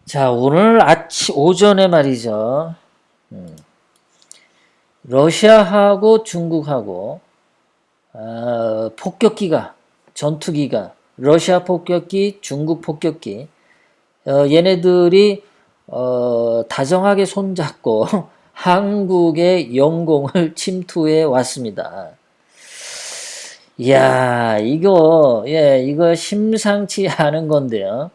자, 오늘 오전에 말이죠. 러시아하고 중국하고, 폭격기가, 전투기가, 러시아 폭격기, 중국 폭격기, 얘네들이, 다정하게 손잡고 한국의 영공을 침투해 왔습니다. 이야, 이거 심상치 않은 건데요.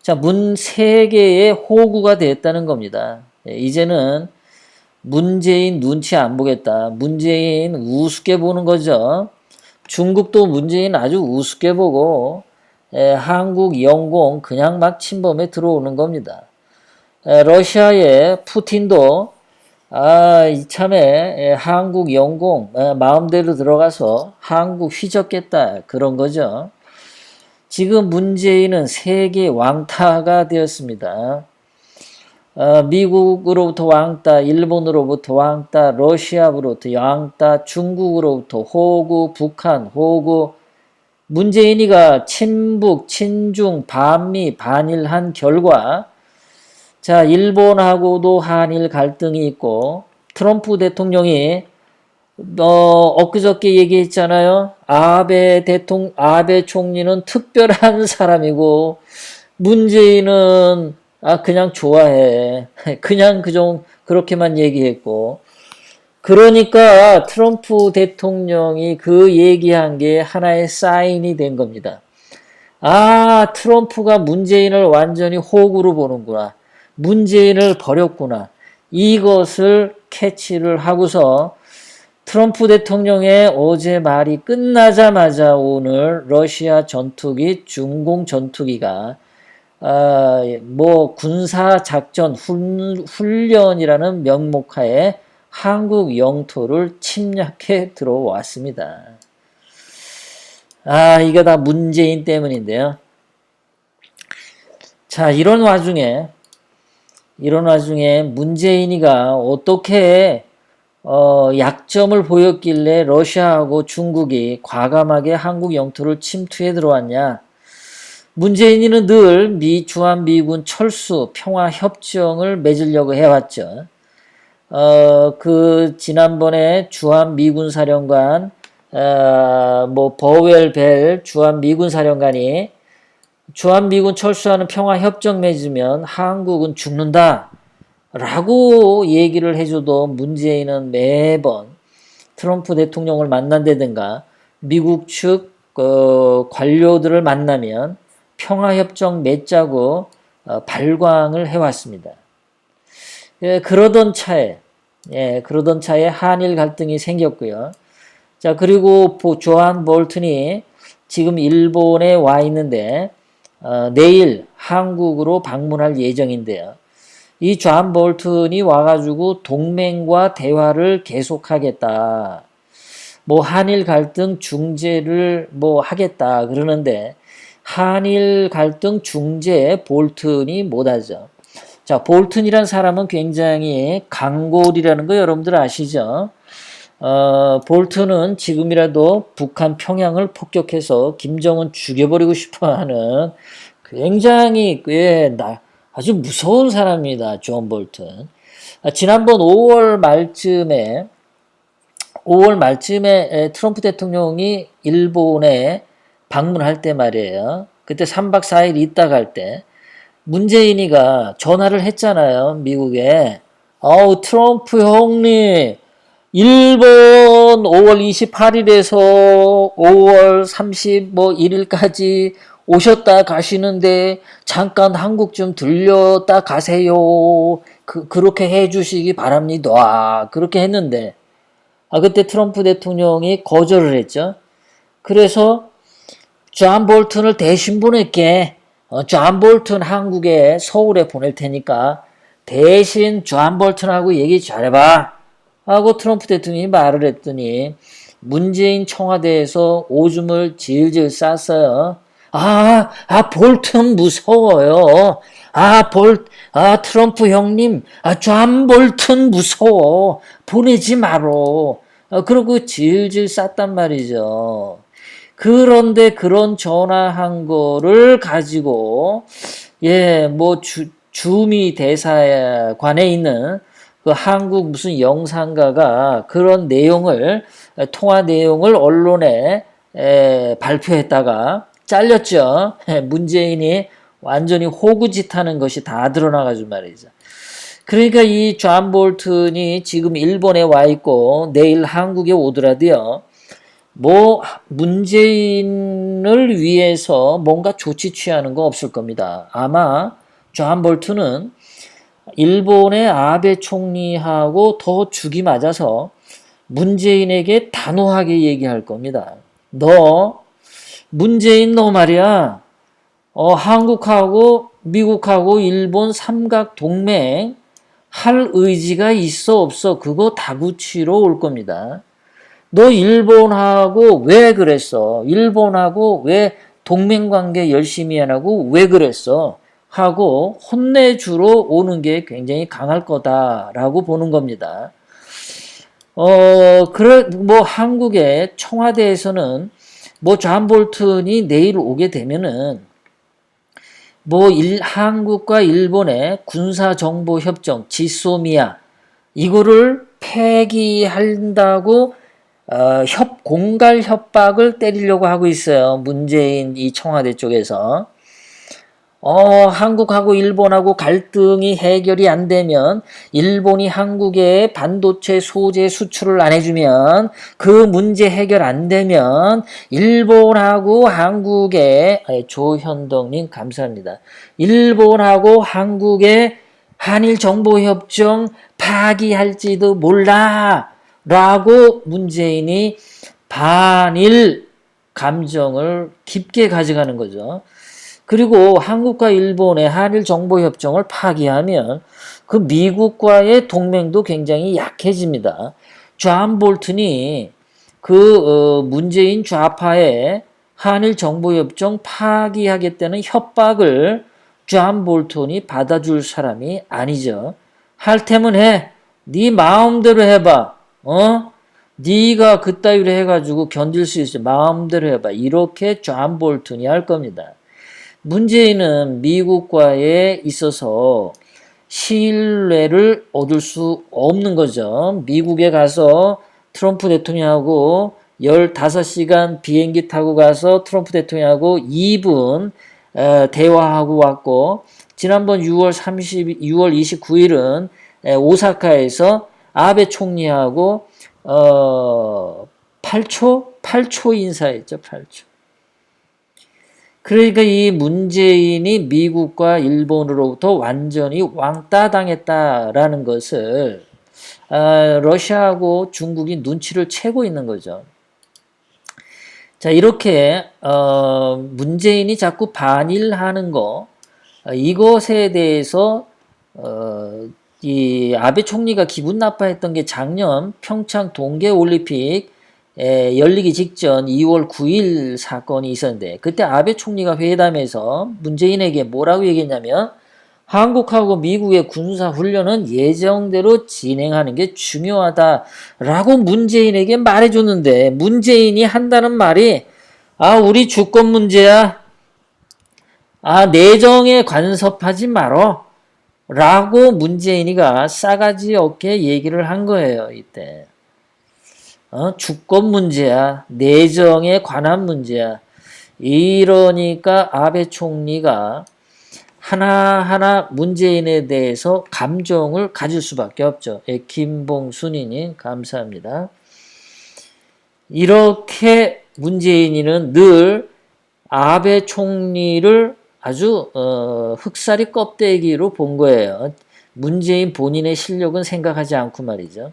자, 문 세 개의 호구가 됐다는 겁니다. 이제는 문재인 눈치 안 보겠다. 문재인 우습게 보는 거죠. 중국도 문재인 아주 우습게 보고 한국 영공 그냥 막 침범에 들어오는 겁니다. 러시아의 푸틴도 이참에 한국 영공 마음대로 들어가서 한국 휘젓겠다 그런 거죠. 지금 문재인은 세계 왕따가 되었습니다. 미국으로부터 왕따, 일본으로부터 왕따, 러시아로부터 왕따, 중국으로부터 호구, 북한 호구. 문재인이가 친북, 친중, 반미, 반일한 결과 자, 일본하고도 한일 갈등이 있고 트럼프 대통령이 엊그저께 얘기했잖아요. 아베 총리는 특별한 사람이고, 문재인은, 그냥 좋아해. 그냥 그렇게만 얘기했고. 그러니까 트럼프 대통령이 그 얘기한 게 하나의 사인이 된 겁니다. 트럼프가 문재인을 완전히 호구로 보는구나. 문재인을 버렸구나. 이것을 캐치를 하고서 트럼프 대통령의 어제 말이 끝나자마자 오늘 러시아 전투기, 중공 전투기가 군사작전 훈련이라는 명목하에 한국 영토를 침략해 들어왔습니다. 이거 다 문재인 때문인데요. 자, 이런 와중에 문재인이가 어떻게 약점을 보였길래 러시아하고 중국이 과감하게 한국 영토를 침투해 들어왔냐. 문재인이는 늘 주한미군 철수 평화협정을 맺으려고 해왔죠. 지난번에 주한미군 사령관, 버웰 벨 주한미군 사령관이 주한미군 철수하는 평화협정 맺으면 한국은 죽는다. 라고 얘기를 해줘도 문재인은 매번 트럼프 대통령을 만난다든가 미국 측 관료들을 만나면 평화협정 맺자고 발광을 해왔습니다. 그러던 차에 한일 갈등이 생겼고요. 자, 그리고 조한 볼튼이 지금 일본에 와 있는데 내일 한국으로 방문할 예정인데요. 이 존 볼튼이 와가지고 동맹과 대화를 계속하겠다. 한일 갈등 중재를 하겠다 그러는데 한일 갈등 중재 볼튼이 못하죠. 자, 볼튼이란 사람은 굉장히 강골이라는 거 여러분들 아시죠? 볼튼은 지금이라도 북한 평양을 폭격해서 김정은 죽여버리고 싶어하는 굉장히 아주 무서운 사람입니다. 존 볼튼. 지난번 5월 말쯤에 트럼프 대통령이 일본에 방문할 때 말이에요. 그때 3박 4일 있다 갈 때 문재인이가 전화를 했잖아요. 미국에. 트럼프 형님, 일본 5월 28일에서 5월 31일까지 오셨다 가시는데 잠깐 한국 좀 들렸다 가세요. 그렇게 해주시기 바랍니다. 그렇게 했는데 그때 트럼프 대통령이 거절을 했죠. 그래서 존 볼튼을 대신 보낼게. 존 볼튼 한국에 서울에 보낼 테니까 대신 존 볼튼하고 얘기 잘해봐. 하고 트럼프 대통령이 말을 했더니 문재인 청와대에서 오줌을 질질 쌌어요. 볼튼 무서워요. 트럼프 형님, 존 볼튼 무서워. 보내지 마로. 그러고 질질 쌌단 말이죠. 그런데 그런 전화한 거를 가지고 예, 뭐 주미 대사관에 있는 그 한국 무슨 영상가가 그런 내용을 통화 내용을 언론에 발표했다가 잘렸죠. 문재인이 완전히 호구짓하는 것이 다 드러나가지고 말이죠. 그러니까 이 존 볼튼이 지금 일본에 와 있고 내일 한국에 오더라도요. 뭐 문재인을 위해서 뭔가 조치 취하는 거 없을 겁니다. 아마 존 볼튼은 일본의 아베 총리하고 더 죽이 맞아서 문재인에게 단호하게 얘기할 겁니다. 너 문재인 너 말이야. 한국하고 미국하고 일본 삼각 동맹 할 의지가 있어 없어 그거 다구치러 올 겁니다. 너 일본하고 왜 그랬어? 일본하고 왜 동맹관계 열심히 하라고 왜 그랬어? 하고 혼내주러 오는 게 굉장히 강할 거다라고 보는 겁니다. 뭐 한국의 청와대에서는 뭐 존 볼튼이 내일 오게 되면은 뭐 한국과 일본의 군사정보협정 지소미아 이거를 폐기한다고 공갈 협박을 때리려고 하고 있어요. 문재인 이 청와대 쪽에서. 한국하고 일본하고 갈등이 해결이 안 되면 일본이 한국에 반도체 소재 수출을 안 해주면 그 문제 해결 안 되면 일본하고 한국의 조현덕님 감사합니다. 일본하고 한국의 한일 정보협정 파기할지도 몰라 라고 문재인이 반일 감정을 깊게 가져가는 거죠. 그리고 한국과 일본의 한일 정보협정을 파기하면 그 미국과의 동맹도 굉장히 약해집니다. 존 볼튼이 그 문재인 좌파의 한일 정보협정 파기하겠다는 협박을 존 볼튼이 받아줄 사람이 아니죠. 할 테면 해. 네 마음대로 해봐. 네가 그따위로 해가지고 견딜 수 있어. 마음대로 해봐. 이렇게 존 볼튼이 할 겁니다. 문재인은 미국과에 있어서 신뢰를 얻을 수 없는 거죠. 미국에 가서 트럼프 대통령하고 15시간 비행기 타고 가서 트럼프 대통령하고 2분 대화하고 왔고 지난번 6월 29일은 오사카에서 아베 총리하고 8초 인사했죠. 8초. 그러니까 이 문재인이 미국과 일본으로부터 완전히 왕따 당했다라는 것을 러시아하고 중국이 눈치를 채고 있는 거죠. 자, 이렇게 문재인이 자꾸 반일하는 거 이것에 대해서 이 아베 총리가 기분 나빠했던 게 작년 평창 동계올림픽 열리기 직전 2월 9일 사건이 있었는데 그때 아베 총리가 회담에서 문재인에게 뭐라고 얘기했냐면 한국하고 미국의 군사훈련은 예정대로 진행하는 게 중요하다라고 문재인에게 말해줬는데 문재인이 한다는 말이 우리 주권 문제야. 내정에 간섭하지 말어. 라고 문재인이가 싸가지 없게 얘기를 한 거예요. 이때. 주권 문제야. 내정에 관한 문제야. 이러니까 아베 총리가 하나하나 문재인에 대해서 감정을 가질 수밖에 없죠. 김봉순이님 감사합니다. 이렇게 문재인이는 늘 아베 총리를 아주 흑사리 껍데기로 본 거예요. 문재인 본인의 실력은 생각하지 않고 말이죠.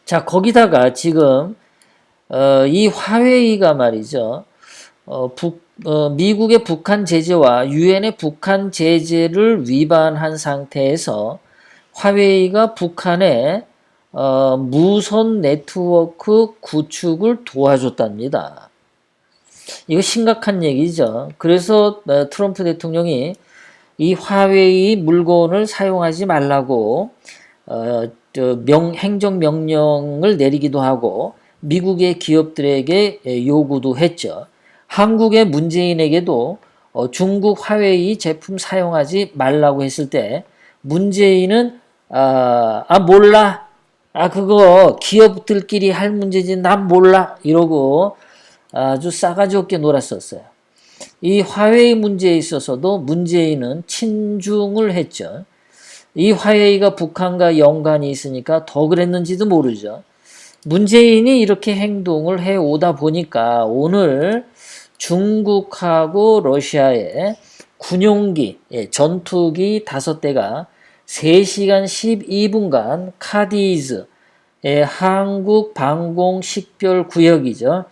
자, 거기다가 지금 이 화웨이가 말이죠. 미국의 북한 제재와 유엔의 북한 제재를 위반한 상태에서 화웨이가 북한의 무선 네트워크 구축을 도와줬답니다. 이거 심각한 얘기죠. 그래서 트럼프 대통령이 이 화웨이 물건을 사용하지 말라고 행정명령을 내리기도 하고 미국의 기업들에게 요구도 했죠. 한국의 문재인에게도 중국 화웨이 제품 사용하지 말라고 했을 때 문재인은 몰라. 그거 기업들끼리 할 문제지 난 몰라. 이러고 아주 싸가지 없게 놀았었어요. 이 화웨이 문제에 있어서도 문재인은 친중을 했죠. 이 화웨이가 북한과 연관이 있으니까 더 그랬는지도 모르죠. 문재인이 이렇게 행동을 해오다 보니까 오늘 중국하고 러시아의 군용기, 전투기 5대가 3시간 12분간 카디즈, 한국 방공 식별 구역이죠.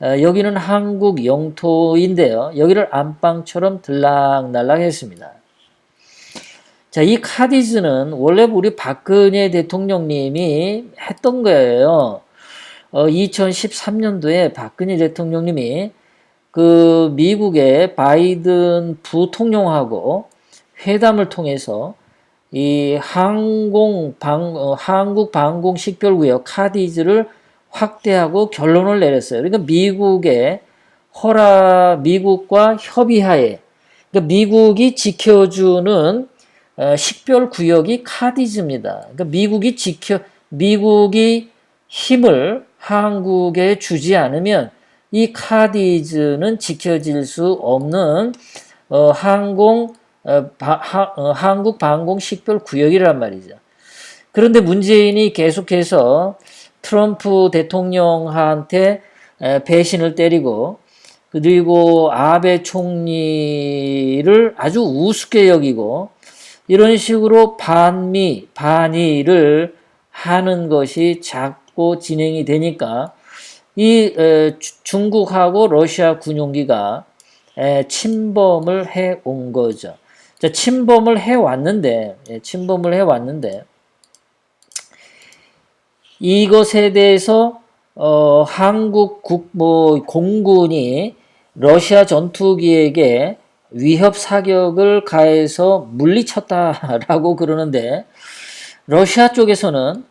여기는 한국 영토인데요. 여기를 안방처럼 들락날락 했습니다. 자, 이 카디즈는 원래 우리 박근혜 대통령님이 했던 거예요. 2013년도에 박근혜 대통령님이 그 미국의 바이든 부통령하고 회담을 통해서 이 한국 방공 식별구역 카디즈를 확대하고 결론을 내렸어요. 그러니까 미국과 협의하에, 그러니까 미국이 지켜주는 식별 구역이 카디즈입니다. 그러니까 미국이 힘을 한국에 주지 않으면 이 카디즈는 지켜질 수 없는 한국 방공 식별 구역이란 말이죠. 그런데 문재인이 계속해서 트럼프 대통령한테 배신을 때리고, 그리고 아베 총리를 아주 우습게 여기고, 이런 식으로 반미를 하는 것이 자꾸 진행이 되니까 이 중국하고 러시아 군용기가 침범을 해온 거죠. 자, 침범을 해왔는데 이것에 대해서 한국 공군이 러시아 전투기에게 위협 사격을 가해서 물리쳤다라고 그러는데, 러시아 쪽에서는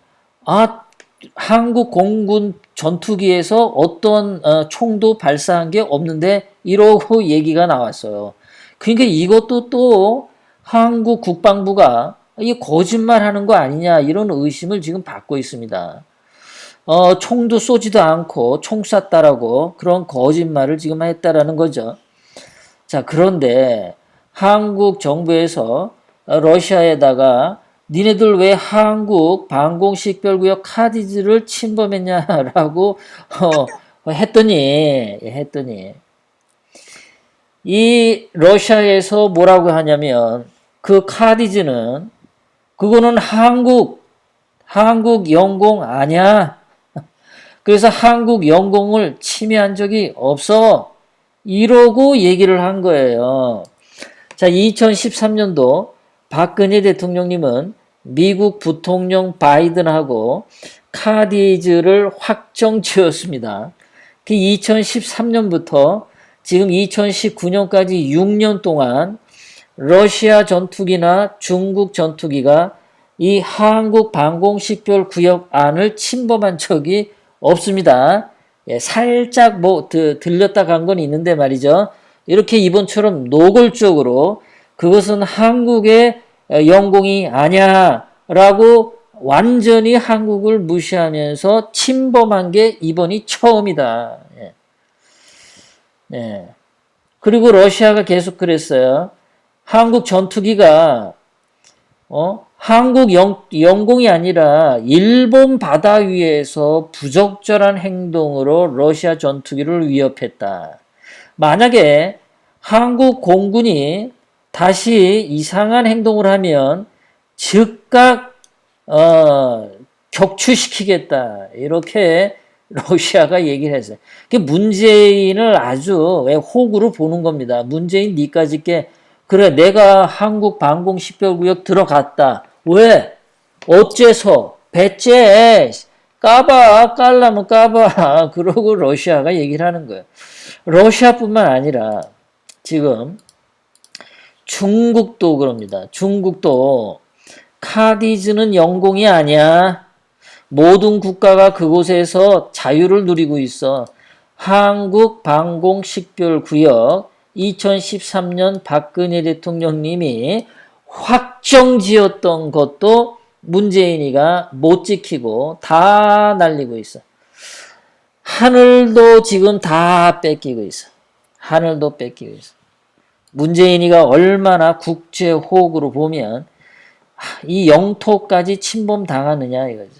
한국 공군 전투기에서 어떤 총도 발사한 게 없는데 이러고 얘기가 나왔어요. 그러니까 이것도 또 한국 국방부가 이게 거짓말하는 거 아니냐 이런 의심을 지금 받고 있습니다. 총도 쏘지도 않고 총 쐈다라고 그런 거짓말을 지금 했다라는 거죠. 자, 그런데 한국 정부에서 러시아에다가 니네들 왜 한국 방공식별구역 카디즈를 침범했냐라고 했더니 이 러시아에서 뭐라고 하냐면 그 카디즈는 그거는 한국 영공 아니야. 그래서 한국 영공을 침해한 적이 없어. 이러고 얘기를 한 거예요. 자, 2013년도 박근혜 대통령님은 미국 부통령 바이든하고 카디즈를 확정 지었습니다. 그 2013년부터 지금 2019년까지 6년 동안 러시아 전투기나 중국 전투기가 이 한국 방공식별 구역 안을 침범한 적이 없습니다. 살짝 들렸다 간 건 있는데 말이죠. 이렇게 이번처럼 노골적으로 그것은 한국의 영공이 아니야 라고 완전히 한국을 무시하면서 침범한 게 이번이 처음이다. 그리고 러시아가 계속 그랬어요. 한국 전투기가 한국 영공이 아니라 일본 바다 위에서 부적절한 행동으로 러시아 전투기를 위협했다. 만약에 한국 공군이 다시 이상한 행동을 하면 즉각 격추시키겠다. 이렇게 러시아가 얘기를 했어요. 문재인을 아주 호구로 보는 겁니다. 문재인 니까짓 게 그래 내가 한국 방공식별구역 들어갔다. 왜? 어째서? 배째 깔라면 까봐. 그러고 러시아가 얘기를 하는 거예요. 러시아뿐만 아니라 지금 중국도 그럽니다. 중국도 카디즈는 영공이 아니야. 모든 국가가 그곳에서 자유를 누리고 있어. 한국 방공식별구역 2013년 박근혜 대통령님이 확정지었던 것도 문재인이가 못 지키고 다 날리고 있어. 하늘도 지금 다 뺏기고 있어. 하늘도 뺏기고 있어. 문재인이가 얼마나 국제호구로 보면 이 영토까지 침범당하느냐 이거죠.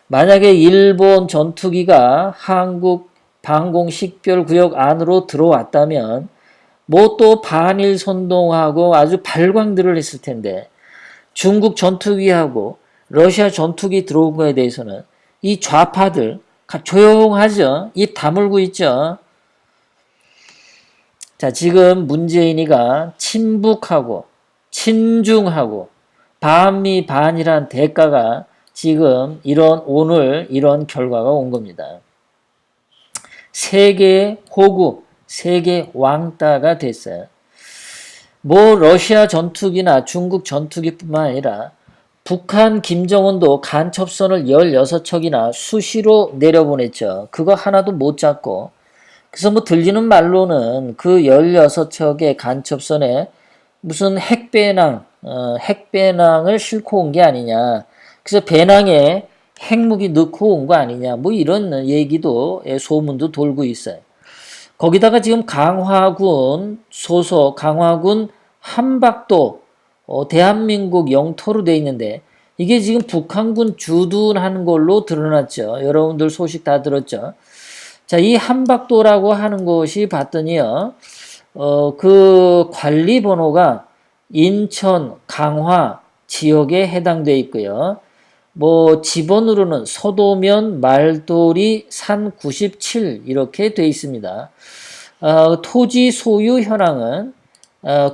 만약에 일본 전투기가 한국 방공식별구역 안으로 들어왔다면 뭐 또 반일 선동하고 아주 발광들을 했을 텐데 중국 전투기하고 러시아 전투기 들어온 거에 대해서는 이 좌파들 조용하죠. 입 다물고 있죠. 자, 지금 문재인이가 친북하고 친중하고 반미 반이란 대가가 지금 오늘 이런 결과가 온 겁니다. 세계 호구, 세계 왕따가 됐어요. 뭐 러시아 전투기나 중국 전투기뿐만 아니라 북한 김정은도 간첩선을 16척이나 수시로 내려보냈죠. 그거 하나도 못 잡고. 그래서 뭐 들리는 말로는 그 16척의 간첩선에 무슨 핵배낭을 싣고 온 게 아니냐. 그래서 배낭에 핵무기 넣고 온 거 아니냐. 뭐 이런 얘기도, 소문도 돌고 있어요. 거기다가 지금 강화군 소속, 강화군 함박도 대한민국 영토로 돼 있는데 이게 지금 북한군 주둔하는 걸로 드러났죠. 여러분들 소식 다 들었죠. 자, 이 함박도라고 하는 것이 봤더니요, 그 관리 번호가 인천, 강화 지역에 해당돼 있고요. 뭐 지번으로는 서도면, 말돌이, 산 97 이렇게 돼 있습니다. 토지 소유 현황은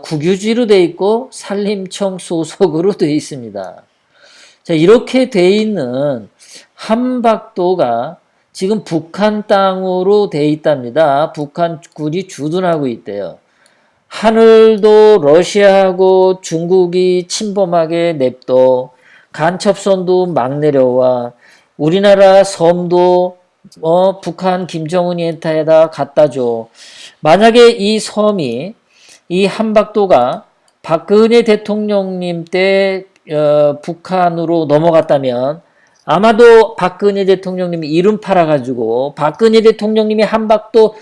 국유지로 돼 있고 산림청 소속으로 돼 있습니다. 자, 이렇게 돼 있는 함박도가 지금 북한 땅으로 돼 있답니다. 북한군이 주둔하고 있대요. 하늘도 러시아하고 중국이 침범하게 냅둬. 간첩선도 막 내려와. 우리나라 섬도 북한 김정은이한테다 갖다 줘. 만약에 이 섬이, 이 함박도가 박근혜 대통령님 때 북한으로 넘어갔다면 아마도 박근혜 대통령님이 이름 팔아가지고 박근혜 대통령님이 함박도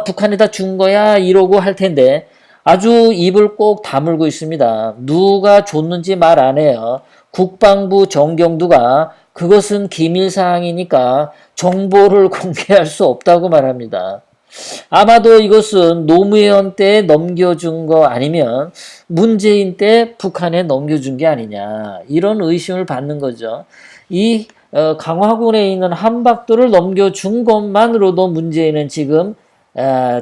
북한에다 준 거야 이러고 할 텐데 아주 입을 꼭 다물고 있습니다. 누가 줬는지 말 안 해요. 국방부 정경두가 그것은 기밀사항이니까 정보를 공개할 수 없다고 말합니다. 아마도 이것은 노무현 때 넘겨준 거 아니면 문재인 때 북한에 넘겨준 게 아니냐 이런 의심을 받는 거죠. 이 강화군에 있는 함박도를 넘겨준 것만으로도 문재인은 지금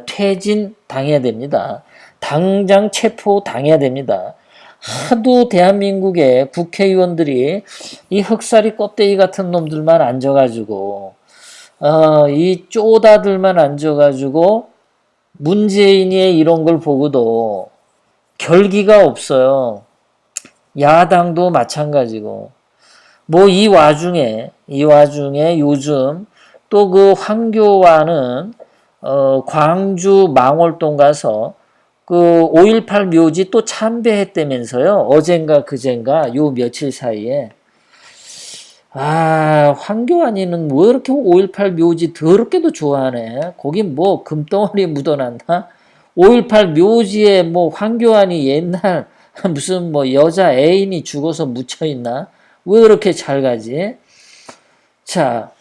퇴진 당해야 됩니다. 당장 체포 당해야 됩니다. 하도 대한민국의 국회의원들이 이 흑사리 껍데기 같은 놈들만 앉아가지고 이 쪼다들만 앉아가지고 문재인의 이런 걸 보고도 결기가 없어요. 야당도 마찬가지고. 뭐 이 와중에 요즘 또 그 황교안은 광주 망월동 가서 그 5.18 묘지 또 참배했다면서요. 어젠가 그젠가 요 며칠 사이에. 황교안이는 왜 이렇게 5.18 묘지 더럽게도 좋아하네. 거기 뭐 금덩어리 묻어놨나? 5.18 묘지에 뭐 황교안이 옛날 무슨 뭐 여자 애인이 죽어서 묻혀있나? 왜 그렇게 잘 가지? 자,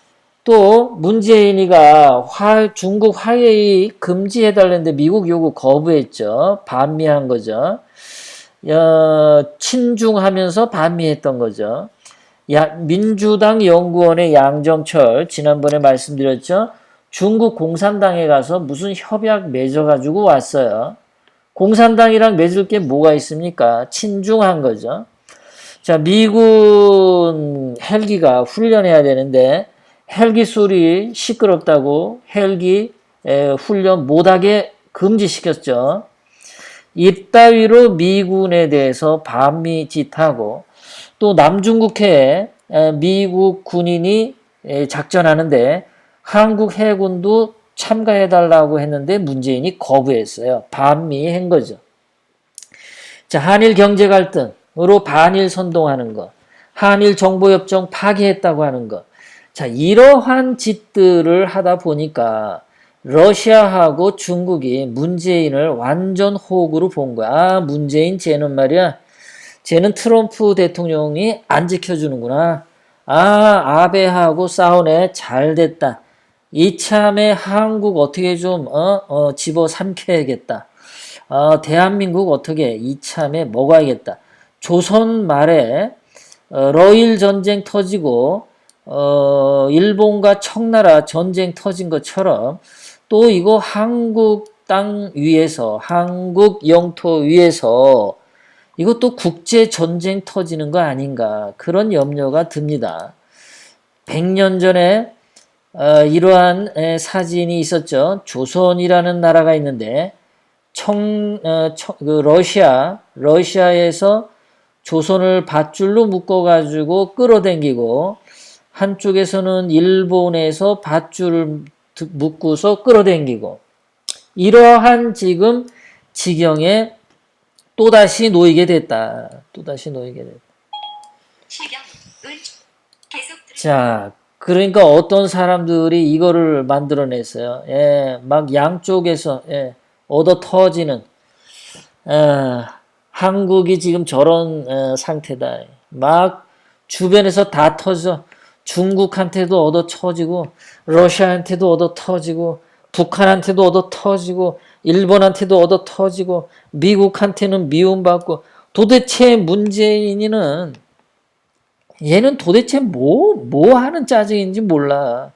또 문재인이가 중국 화웨이 금지해달랬는데 미국 요구 거부했죠. 반미한 거죠. 친중하면서 반미했던 거죠. 민주당 연구원의 양정철 지난번에 말씀드렸죠. 중국 공산당에 가서 무슨 협약 맺어가지고 왔어요. 공산당이랑 맺을 게 뭐가 있습니까? 친중한 거죠. 자, 미군 헬기가 훈련해야 되는데 헬기 소리 시끄럽다고 헬기 훈련 못하게 금지시켰죠. 이따위로 미군에 대해서 반미짓하고 또 남중국해에 미국 군인이 작전하는데 한국 해군도 참가해달라고 했는데 문재인이 거부했어요. 반미한 거죠. 자, 한일 경제 갈등으로 반일 선동하는 거, 한일 정보협정 파기했다고 하는 거. 자, 이러한 짓들을 하다 보니까 러시아하고 중국이 문재인을 완전 호구로 본 거야. 아, 문재인 쟤는 말이야. 쟤는 트럼프 대통령이 안 지켜주는구나. 아, 아베하고 싸우네. 잘 됐다. 이참에 한국 어떻게 좀 집어 삼켜야겠다. 대한민국 어떻게 이참에 먹어야겠다. 조선 말에 러일 전쟁 터지고 일본과 청나라 전쟁 터진 것처럼 또 이거 한국 땅 위에서 한국 영토 위에서 이것도 국제 전쟁 터지는 거 아닌가 그런 염려가 듭니다. 100년 전에 이러한 사진이 있었죠. 조선이라는 나라가 있는데 러시아에서 조선을 밧줄로 묶어가지고 끌어당기고 한쪽에서는 일본에서 밧줄을 묶고서 끌어당기고 이러한 지금 지경에 또다시 놓이게 됐다. 또다시 놓이게 됐다. 자, 그러니까 어떤 사람들이 이거를 만들어냈어요. 예, 막 양쪽에서 얻어 터지는 한국이 지금 저런 상태다. 막 주변에서 다 터져. 중국한테도 얻어 터지고 러시아한테도 얻어 터지고 북한한테도 얻어 터지고 일본한테도 얻어 터지고 미국한테는 미움받고 도대체 문재인이는 얘는 도대체 뭐 하는 짜증인지 몰라.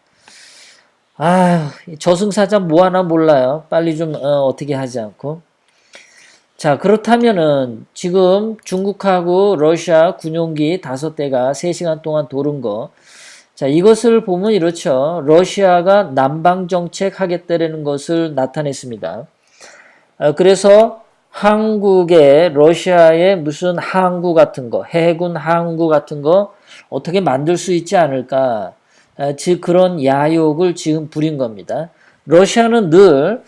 아, 저승사자 뭐 하나 몰라요. 빨리 좀 어떻게 하지 않고. 자, 그렇다면은 지금 중국하고 러시아 군용기 5대가 3시간 동안 도는 거. 자, 이것을 보면 이렇죠. 러시아가 남방 정책 하겠다라는 것을 나타냈습니다. 그래서 한국에 러시아의 무슨 항구 같은 거, 해군 항구 같은 거 어떻게 만들 수 있지 않을까. 즉 그런 야욕을 지금 부린 겁니다. 러시아는 늘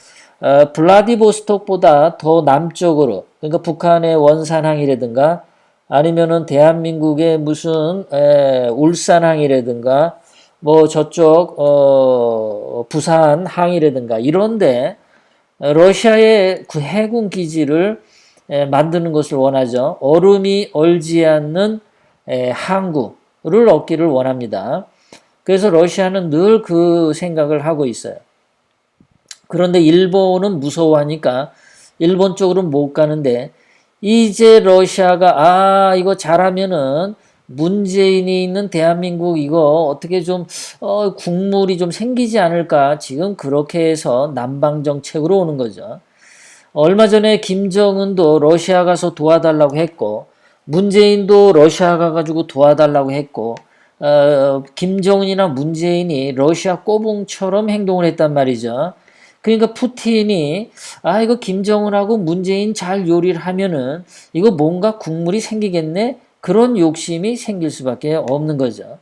블라디보스톡보다 더 남쪽으로, 그러니까 북한의 원산항이라든가 아니면은 대한민국의 무슨 울산항이라든가 뭐 저쪽 부산항이라든가 이런데 러시아의 그 해군 기지를 만드는 것을 원하죠. 얼음이 얼지 않는 항구를 얻기를 원합니다. 그래서 러시아는 늘 그 생각을 하고 있어요. 그런데 일본은 무서워하니까 일본 쪽으로는 못 가는데 이제 러시아가 이거 잘하면은 문재인이 있는 대한민국 이거 어떻게 좀 국물이 좀 생기지 않을까 지금 그렇게 해서 남방 정책으로 오는 거죠. 얼마 전에 김정은도 러시아 가서 도와달라고 했고 문재인도 러시아 가가지고 도와달라고 했고 김정은이나 문재인이 러시아 꼬붕처럼 행동을 했단 말이죠. 그러니까 푸틴이 이거 김정은하고 문재인 잘 요리를 하면은 이거 뭔가 국물이 생기겠네 그런 욕심이 생길 수밖에 없는 거죠.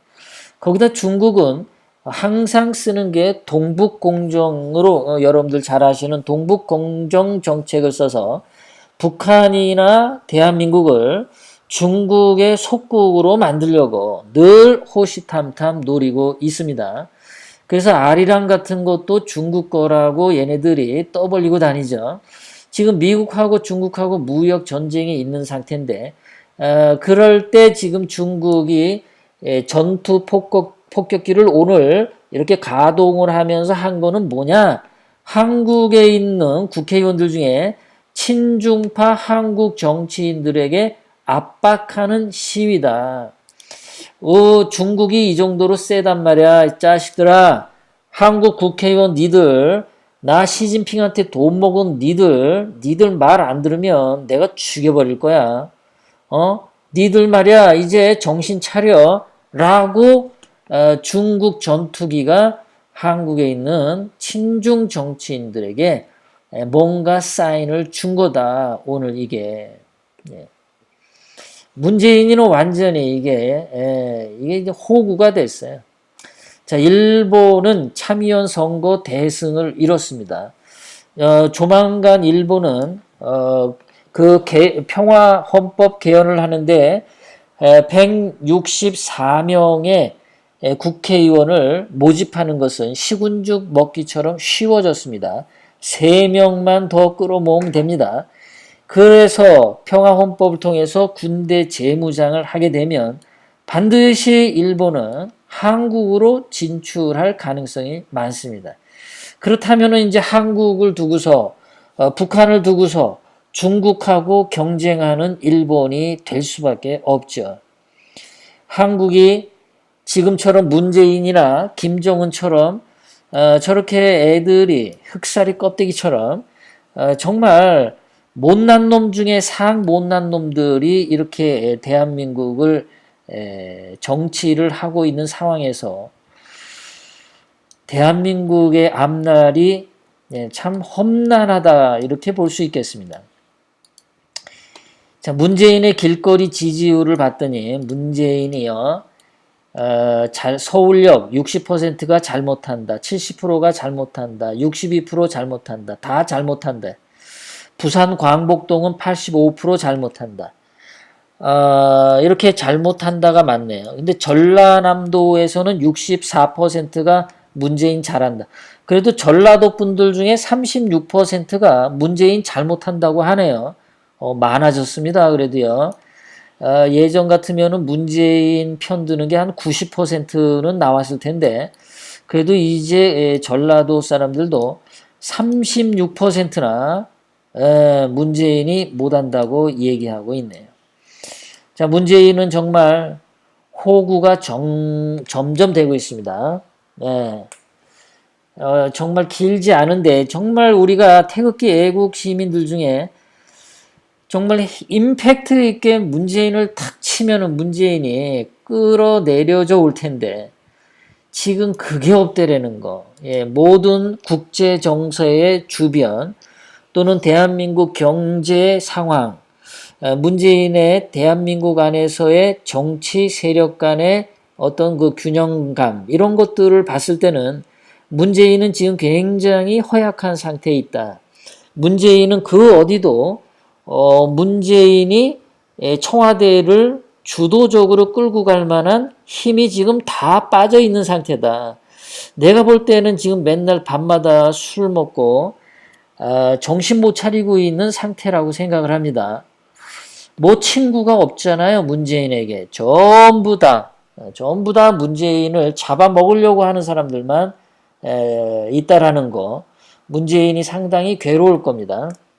거기다 중국은 항상 쓰는 게 동북공정으로 여러분들 잘 아시는 동북공정 정책을 써서 북한이나 대한민국을 중국의 속국으로 만들려고 늘 호시탐탐 노리고 있습니다. 그래서 아리랑 같은 것도 중국 거라고 얘네들이 떠벌리고 다니죠. 지금 미국하고 중국하고 무역 전쟁이 있는 상태인데 그럴 때 지금 중국이 전투 폭격기를 오늘 이렇게 가동을 하면서 한 거는 뭐냐? 한국에 있는 국회의원들 중에 친중파 한국 정치인들에게 압박하는 시위다. 중국이 이 정도로 세단 말이야. 이 자식들아. 한국 국회의원 니들 나 시진핑한테 돈 먹은 니들 말 안 들으면 내가 죽여버릴 거야. 니들 말이야 이제 정신 차려 라고 중국 전투기가 한국에 있는 친중 정치인들에게 뭔가 사인을 준 거다. 오늘 이게. 문재인이는 완전히 이게 이제 호구가 됐어요. 자, 일본은 참의원 선거 대승을 이뤘습니다. 조만간 일본은 평화 헌법 개헌을 하는데 164명의 국회의원을 모집하는 것은 시군죽 먹기처럼 쉬워졌습니다. 3명만 더 끌어모으면 됩니다. 그래서 평화헌법을 통해서 군대 재무장을 하게 되면 반드시 일본은 한국으로 진출할 가능성이 많습니다. 그렇다면 이제 한국을 두고서 북한을 두고서 중국하고 경쟁하는 일본이 될 수밖에 없죠. 한국이 지금처럼 문재인이나 김정은처럼 저렇게 애들이 흑사리 껍데기처럼 정말 못난 놈 중에 상 못난 놈들이 이렇게 대한민국을 정치를 하고 있는 상황에서 대한민국의 앞날이 참 험난하다 이렇게 볼 수 있겠습니다. 자, 문재인의 길거리 지지율을 봤더니 문재인이요. 서울역 60%가 잘못한다. 70%가 잘못한다. 62% 잘못한다. 다 잘못한다. 부산 광복동은 85% 잘못한다. 이렇게 잘못한다가 많네요. 근데 전라남도에서는 64%가 문재인 잘한다. 그래도 전라도 분들 중에 36%가 문재인 잘못한다고 하네요. 많아졌습니다. 그래도요. 예전 같으면은 문재인 편 드는 게 한 90%는 나왔을 텐데, 그래도 이제 전라도 사람들도 36%나 문재인이 못한다고 얘기하고 있네요. 자, 문재인은 정말 호구가 점점 되고 있습니다. 정말 길지 않은데, 정말 우리가 태극기 애국 시민들 중에 정말 임팩트 있게 문재인을 탁 치면은 문재인이 끌어내려져 올 텐데, 지금 그게 없대라는 거. 모든 국제 정세의 주변 또는 대한민국 경제 상황, 문재인의 대한민국 안에서의 정치 세력 간의 어떤 그 균형감, 이런 것들을 봤을 때는 문재인은 지금 굉장히 허약한 상태에 있다. 문재인은 그 어디도 문재인이 청와대를 주도적으로 끌고 갈 만한 힘이 지금 다 빠져 있는 상태다. 내가 볼 때는 지금 맨날 밤마다 술 먹고 정신 못 차리고 있는 상태라고 생각을 합니다. 뭐 친구가 없잖아요. 문재인에게 전부 다 문재인을 잡아먹으려고 하는 사람들만 있다라는 거. 문재인이 상당히 괴로울 겁니다.